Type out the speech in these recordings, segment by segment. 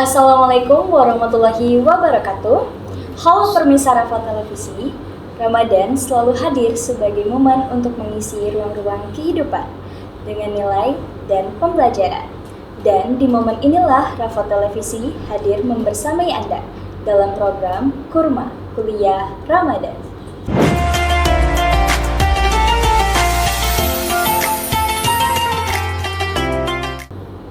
Assalamualaikum warahmatullahi wabarakatuh. Halo pemirsa Rafa Televisi, Ramadan selalu hadir sebagai momen untuk mengisi ruang-ruang kehidupan dengan nilai dan pembelajaran. Dan di momen inilah Rafa Televisi hadir membersamai Anda dalam program Kurma Kuliah Ramadan.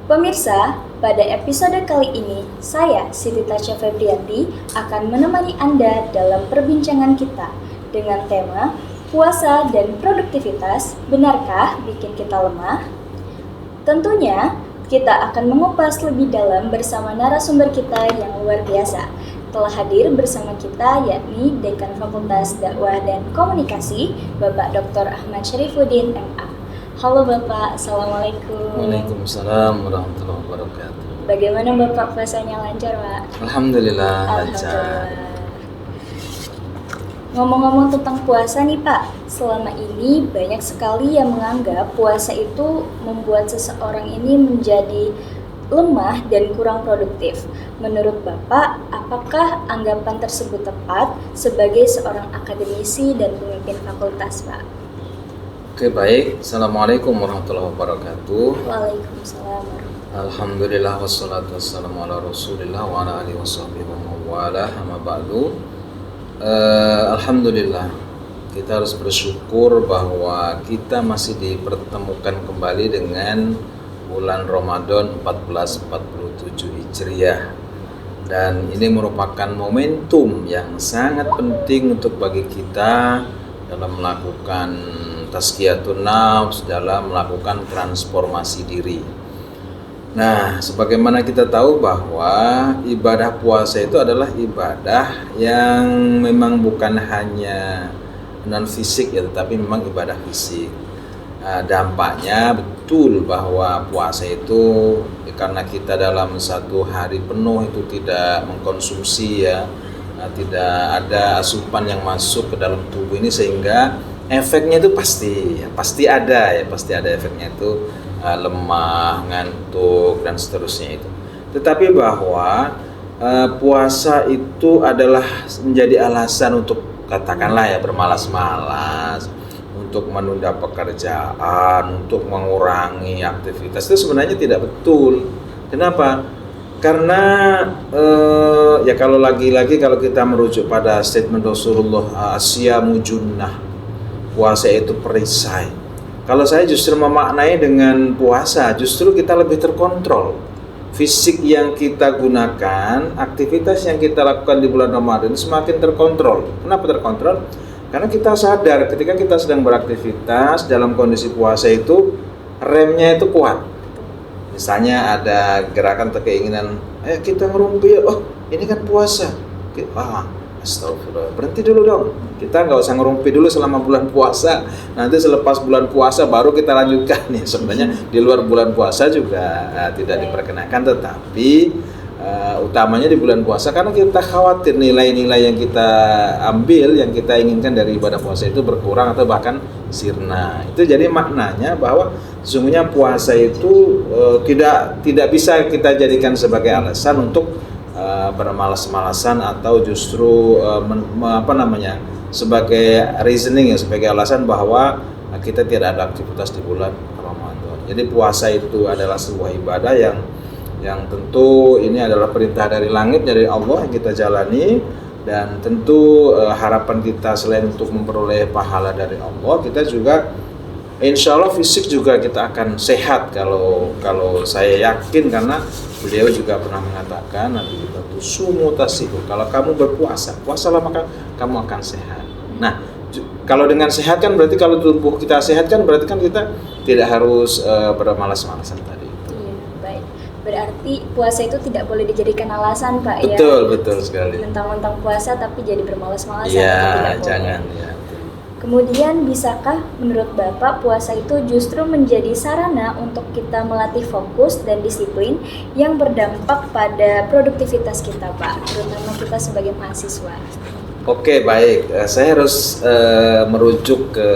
Pemirsa, pada episode kali ini, saya, Siti Tasya Febrianti, akan menemani Anda dalam perbincangan kita dengan tema puasa dan produktivitas, benarkah bikin kita lemah? Tentunya, kita akan mengupas lebih dalam bersama narasumber kita yang luar biasa. Telah hadir bersama kita yakni Dekan Fakultas Dakwah dan Komunikasi, Bapak Dr. Ahmad Syarifuddin, MA. Halo Bapak, Assalamualaikum. Waalaikumsalam warahmatullahi wabarakatuh. Bagaimana Bapak puasanya lancar, Pak? Alhamdulillah lancar. Ngomong-ngomong tentang puasa nih Pak, selama ini banyak sekali yang menganggap puasa itu membuat seseorang ini menjadi lemah dan kurang produktif. Menurut Bapak, apakah anggapan tersebut tepat sebagai seorang akademisi dan pemimpin fakultas, Pak? Oke, baik. Assalamualaikum warahmatullahi wabarakatuh. Waalaikumsalam. Alhamdulillah wassalatu wassalamu ala Rasulillah wa ala alihi washabbihi wa wala amma ba'du. Alhamdulillah, kita harus bersyukur bahwa kita masih dipertemukan kembali dengan bulan Ramadan 1447 Hijriah. Dan ini merupakan momentum yang sangat penting untuk bagi kita dalam melakukan tazkiyatun nafs, dalam melakukan transformasi diri. Nah, sebagaimana kita tahu bahwa ibadah puasa itu adalah ibadah yang memang bukan hanya non fisik ya, tetapi memang ibadah fisik. Dampaknya betul bahwa puasa itu karena kita dalam satu hari penuh itu tidak mengkonsumsi ya, tidak ada asupan yang masuk ke dalam tubuh ini, sehingga efeknya itu pasti ada efeknya itu, lemah, ngantuk dan seterusnya itu. Tetapi bahwa puasa itu adalah menjadi alasan untuk katakanlah ya bermalas-malas, untuk menunda pekerjaan, untuk mengurangi aktivitas, itu sebenarnya tidak betul. Kenapa? Karena ya kalau lagi-lagi kalau kita merujuk pada statement Rasulullah, asyamu junnah, puasa itu perisai. Kalau saya justru memaknai dengan puasa, justru kita lebih terkontrol. Fisik yang kita gunakan, aktivitas yang kita lakukan di bulan Ramadan semakin terkontrol. Kenapa terkontrol? Karena kita sadar ketika kita sedang beraktivitas dalam kondisi puasa itu, remnya itu kuat. Misalnya ada gerakan atau keinginan, kita ngerumpi, oh ini kan puasa. Astagfirullah, berhenti dulu dong. Kita nggak usah ngerumpi dulu selama bulan puasa. Nanti selepas bulan puasa baru kita lanjutkan. Ya, sebenarnya di luar bulan puasa juga tidak diperkenakan, tetapi utamanya di bulan puasa karena kita khawatir nilai-nilai yang kita ambil, yang kita inginkan dari ibadah puasa itu berkurang atau bahkan sirna. Itu jadi maknanya bahwa sesungguhnya puasa itu tidak bisa kita jadikan sebagai alasan untuk bermalas-malasan atau justru sebagai reasoning ya, sebagai alasan bahwa kita tidak ada aktivitas di bulan Ramadan. Jadi puasa itu adalah sebuah ibadah yang tentu ini adalah perintah dari langit, dari Allah yang kita jalani, dan tentu harapan kita selain untuk memperoleh pahala dari Allah, kita juga insya Allah fisik juga kita akan sehat. Kalau saya yakin, karena beliau juga pernah mengatakan, Nabi kita tuh sumutasihu, kalau kamu berpuasa, puasalah maka kamu akan sehat. Nah, kalau dengan sehat kan berarti kalau tubuh kita sehat kan berarti kan kita tidak harus bermalas-malasan tadi. Iya, baik. Berarti puasa itu tidak boleh dijadikan alasan, Pak. Betul sekali. Mentang-mentang puasa tapi jadi bermalas-malasan. Iya, jangan ya. Kemudian bisakah menurut Bapak puasa itu justru menjadi sarana untuk kita melatih fokus dan disiplin yang berdampak pada produktivitas kita, Pak, terutama kita sebagai mahasiswa? Oke, baik. Saya harus merujuk ke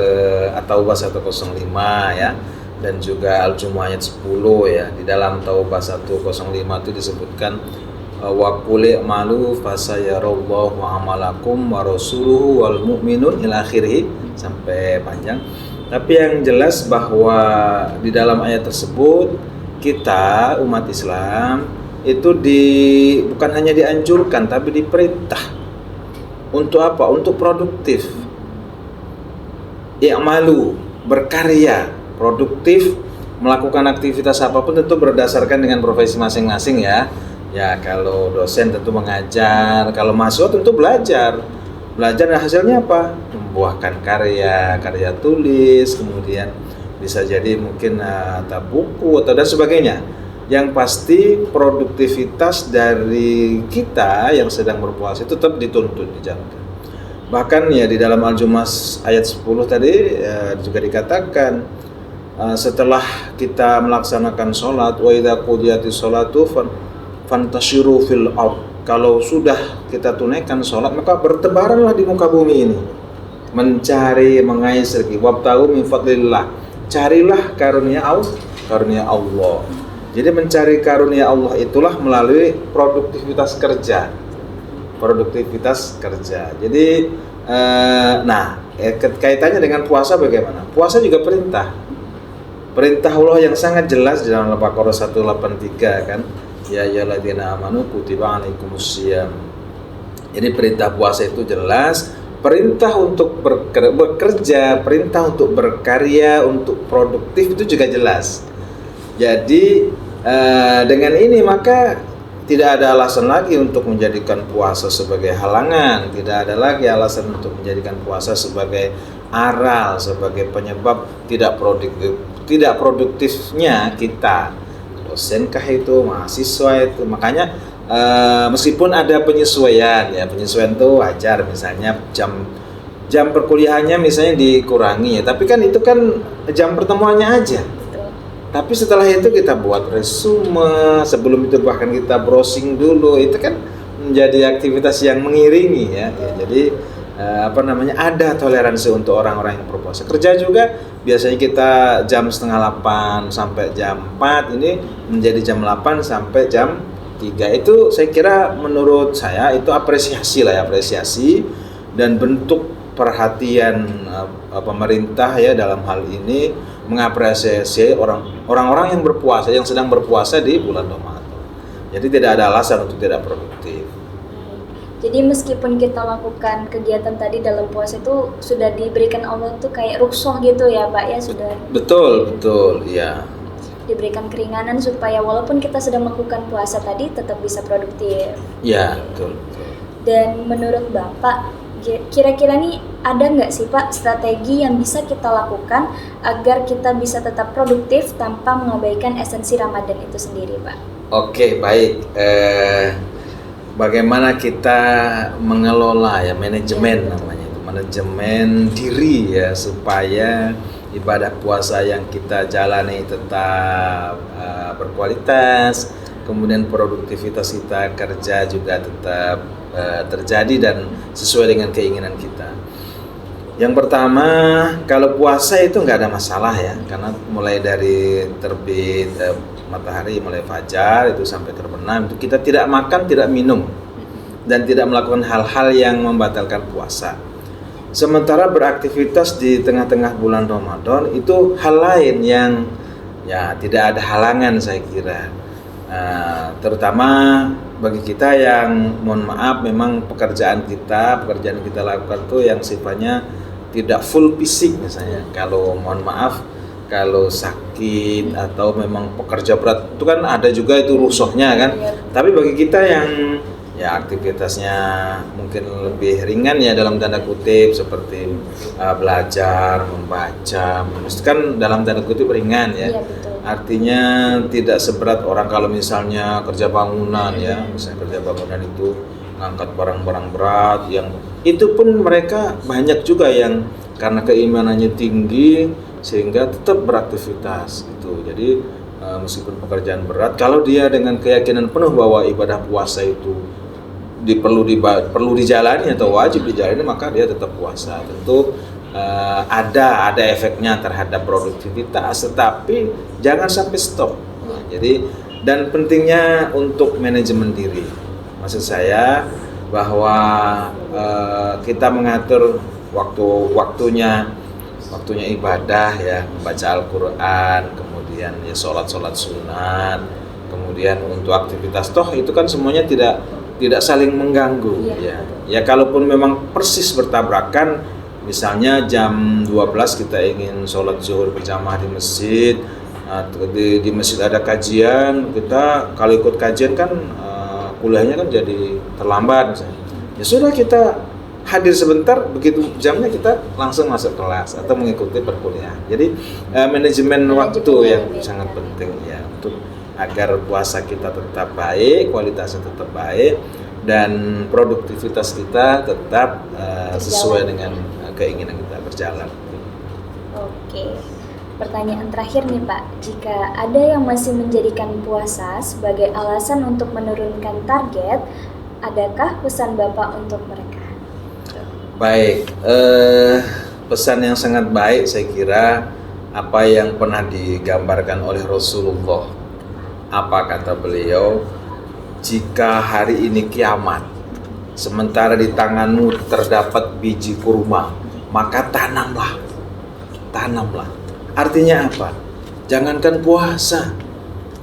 At-Taubah 105 ya, dan juga Al-Jumu'ah ayat 10 ya. Di dalam Taubah 105 itu disebutkan wa qul i'malu fasayarallahu amalakum wa rasuluhu wal mu'minun ila akhirih sampai panjang. Tapi yang jelas bahwa di dalam ayat tersebut kita umat Islam itu bukan hanya dianjurkan tapi diperintah untuk apa? Untuk produktif. I'malu, berkarya, produktif, melakukan aktivitas apapun tentu berdasarkan dengan profesi masing-masing ya. Ya kalau dosen tentu mengajar, kalau mahasiswa tentu belajar. Belajar dan hasilnya apa? Membuahkan karya tulis, kemudian bisa jadi mungkin buku atau dan sebagainya. Yang pasti produktivitas dari kita yang sedang berpuasa itu tetap dituntut, dijalankan. Bahkan ya di dalam Al-Jumu'ah ayat 10 tadi juga dikatakan setelah kita melaksanakan sholat, wa idza qudiyatis sholatu fantashiru fil ard. Kalau sudah kita tunaikan sholat, maka bertebaranlah di muka bumi ini, mencari, mengais rezeki. Wabtaghu min fadlillah, carilah karunia Allah. Jadi mencari karunia Allah itulah melalui produktivitas kerja. Jadi kaitannya dengan puasa bagaimana? Puasa juga perintah Allah yang sangat jelas di dalam Al-Baqarah 183 kan. Ya ayyuhalladzina amanu kutiba alaikumusiyam. Jadi perintah puasa itu jelas, perintah untuk bekerja, perintah untuk berkarya, untuk produktif itu juga jelas. Jadi dengan ini maka tidak ada alasan lagi untuk menjadikan puasa sebagai halangan, tidak ada lagi alasan untuk menjadikan puasa sebagai aral, sebagai penyebab tidak produktifnya kita. Dosenkah itu, mahasiswa itu, makanya meskipun ada penyesuaian itu wajar, misalnya jam perkuliahannya misalnya dikurangi ya, tapi kan itu kan jam pertemuannya aja. Tapi setelah itu kita buat resume, sebelum itu bahkan kita browsing dulu, itu kan menjadi aktivitas yang mengiringi ya. Jadi ada toleransi untuk orang-orang yang berpuasa. Kerja juga biasanya kita jam 7:30 sampai jam 4, ini menjadi jam 8 sampai jam 3. Itu saya kira menurut saya itu apresiasi dan bentuk perhatian pemerintah ya dalam hal ini mengapresiasi orang-orang yang berpuasa, yang sedang berpuasa di bulan Ramadan. Jadi tidak ada alasan untuk tidak produktif. Jadi meskipun kita lakukan kegiatan tadi dalam puasa itu sudah diberikan Allah tuh kayak rukhsah gitu ya Pak ya, sudah. Betul ya. Diberikan keringanan supaya walaupun kita sedang melakukan puasa tadi tetap bisa produktif. Ya, betul. Dan menurut Bapak, kira-kira nih ada nggak sih Pak strategi yang bisa kita lakukan agar kita bisa tetap produktif tanpa mengabaikan esensi Ramadan itu sendiri Pak? Oke, baik. Bagaimana kita mengelola ya, manajemen namanya itu, manajemen diri ya, supaya ibadah puasa yang kita jalani tetap berkualitas, kemudian produktivitas kita kerja juga tetap terjadi dan sesuai dengan keinginan kita. Yang pertama, kalau puasa itu nggak ada masalah ya, karena mulai dari terbit matahari, mulai fajar itu sampai terbenam itu kita tidak makan, tidak minum, dan tidak melakukan hal-hal yang membatalkan puasa. Sementara beraktivitas di tengah-tengah bulan Ramadan itu hal lain yang ya tidak ada halangan saya kira. Terutama bagi kita yang mohon maaf memang pekerjaan kita lakukan tuh yang sifatnya tidak full fisik misalnya. Kalau mohon maaf kalau sakit atau memang pekerja berat itu kan ada juga itu rukhsahnya kan. Tapi bagi kita yang ya aktivitasnya mungkin lebih ringan ya dalam tanda kutip seperti belajar, membaca, menulis kan dalam tanda kutip ringan ya. Artinya tidak seberat orang kalau misalnya kerja bangunan ya, misalnya kerja bangunan itu ngangkat barang-barang berat yang itu pun mereka banyak juga yang karena keimanannya tinggi sehingga tetap beraktivitas itu. Jadi meskipun pekerjaan berat, kalau dia dengan keyakinan penuh bahwa ibadah puasa itu perlu dijalani atau wajib dijalani, maka dia tetap puasa. Tentu ada efeknya terhadap produktivitas, tetapi jangan sampai stop. Jadi dan pentingnya untuk manajemen diri. Maksud saya bahwa kita mengatur waktunya ibadah ya, membaca Al-Quran, kemudian ya sholat sunat, kemudian untuk aktivitas itu kan semuanya tidak saling mengganggu ya. Ya kalaupun memang persis bertabrakan, misalnya jam 12 kita ingin sholat zuhur berjamaah di masjid, di masjid ada kajian, kita kalau ikut kajian kan kuliahnya kan jadi terlambat misalnya. Ya sudah, kita hadir sebentar, begitu jamnya kita langsung masuk kelas atau mengikuti perkuliahan. Jadi manajemen waktu yang sangat penting ya, untuk agar puasa kita tetap baik, kualitasnya tetap baik, dan produktivitas kita tetap sesuai dengan keinginan kita berjalan. Oke. Pertanyaan terakhir nih Pak, jika ada yang masih menjadikan puasa sebagai alasan untuk menurunkan target, adakah pesan Bapak untuk mereka? Baik, pesan yang sangat baik saya kira apa yang pernah digambarkan oleh Rasulullah. Apa kata beliau? Jika hari ini kiamat, sementara di tanganmu terdapat biji kurma, maka tanamlah. Artinya apa? Jangankan puasa,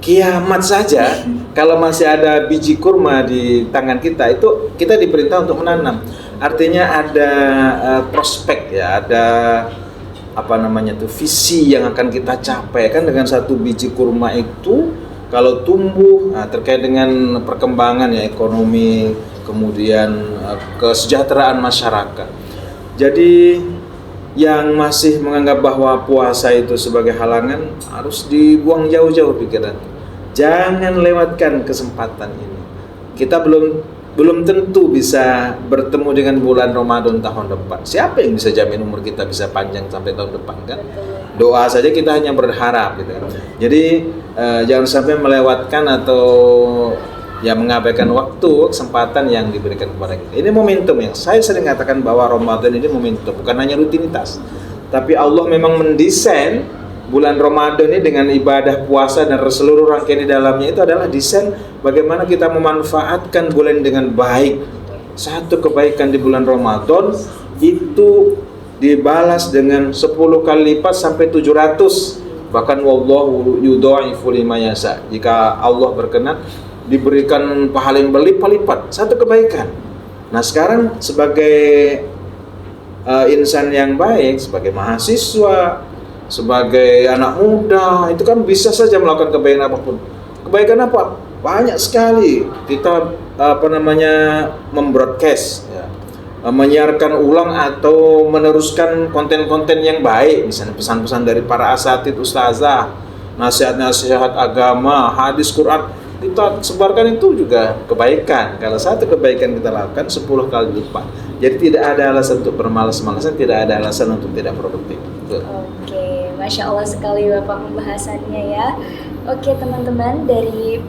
kiamat saja kalau masih ada biji kurma di tangan kita, itu kita diperintah untuk menanam. Artinya ada prospek ya, ada visi yang akan kita capai kan dengan satu biji kurma itu. Kalau tumbuh terkait dengan perkembangan ya, ekonomi, kemudian kesejahteraan masyarakat. Jadi yang masih menganggap bahwa puasa itu sebagai halangan harus dibuang jauh-jauh pikiran. Jangan lewatkan kesempatan ini. Kita belum tentu bisa bertemu dengan bulan Ramadan tahun depan. Siapa yang bisa jamin umur kita bisa panjang sampai tahun depan kan? Doa saja kita hanya berharap gitu kan. Jadi jangan sampai melewatkan atau ya mengabaikan waktu, kesempatan yang diberikan kepada kita. Ini momentum yang saya sering katakan bahwa Ramadan ini momentum, bukan hanya rutinitas. Tapi Allah memang mendesain bulan Ramadan ini dengan ibadah puasa dan seluruh rangkaian di dalamnya itu adalah desain bagaimana kita memanfaatkan bulan dengan baik. Satu kebaikan di bulan Ramadan itu dibalas dengan 10 kali lipat sampai 700. Bahkan wallahu yudha'ifu liman yasha. Jika Allah berkenan diberikan pahala yang berlipat-lipat, satu kebaikan. Nah sekarang sebagai insan yang baik, sebagai mahasiswa, sebagai anak muda, itu kan bisa saja melakukan kebaikan apapun. Kebaikan apa? Banyak sekali. Kita membroadcast ya, menyiarkan ulang atau meneruskan konten-konten yang baik, misalnya pesan-pesan dari para asatidz, ustazah, nasihat-nasihat agama, hadis Quran, kita sebarkan, itu juga kebaikan. Kalau satu kebaikan kita lakukan 10 kali lipat. Jadi tidak ada alasan untuk bermalas-malasan, tidak ada alasan untuk tidak produktif. Oke, Masya Allah sekali Bapak pembahasannya ya. Oke teman-teman, dari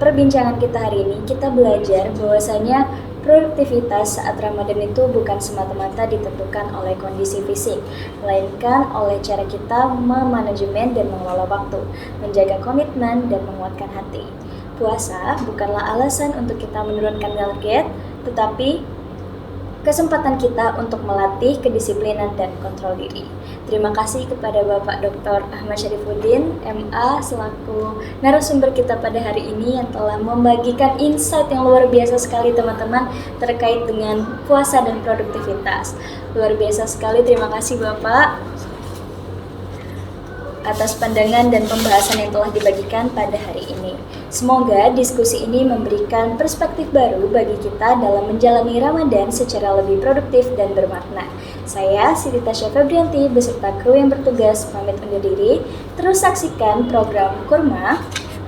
perbincangan kita hari ini kita belajar bahwasanya produktivitas saat Ramadan itu bukan semata-mata ditentukan oleh kondisi fisik, melainkan oleh cara kita memanajemen dan mengelola waktu, menjaga komitmen dan menguatkan hati. Puasa bukanlah alasan untuk kita menurunkan target, tetapi kesempatan kita untuk melatih kedisiplinan dan kontrol diri. Terima kasih kepada Bapak Dr. Ahmad Syarifuddin, MA, selaku narasumber kita pada hari ini yang telah membagikan insight yang luar biasa sekali teman-teman terkait dengan puasa dan produktivitas. Luar biasa sekali, terima kasih Bapak atas pandangan dan pembahasan yang telah dibagikan pada hari ini. Semoga diskusi ini memberikan perspektif baru bagi kita dalam menjalani Ramadan secara lebih produktif dan bermakna. Saya Siti Tasya Febrianti beserta kru yang bertugas pamit undur diri. Terus saksikan program Kurma,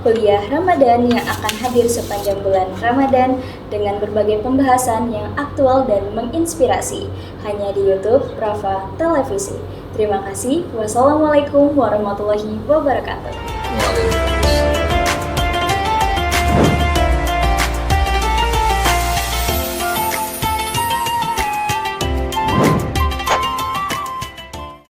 kuliah Ramadan yang akan hadir sepanjang bulan Ramadan dengan berbagai pembahasan yang aktual dan menginspirasi hanya di YouTube Prafa Televisi. Terima kasih. Wassalamualaikum warahmatullahi wabarakatuh.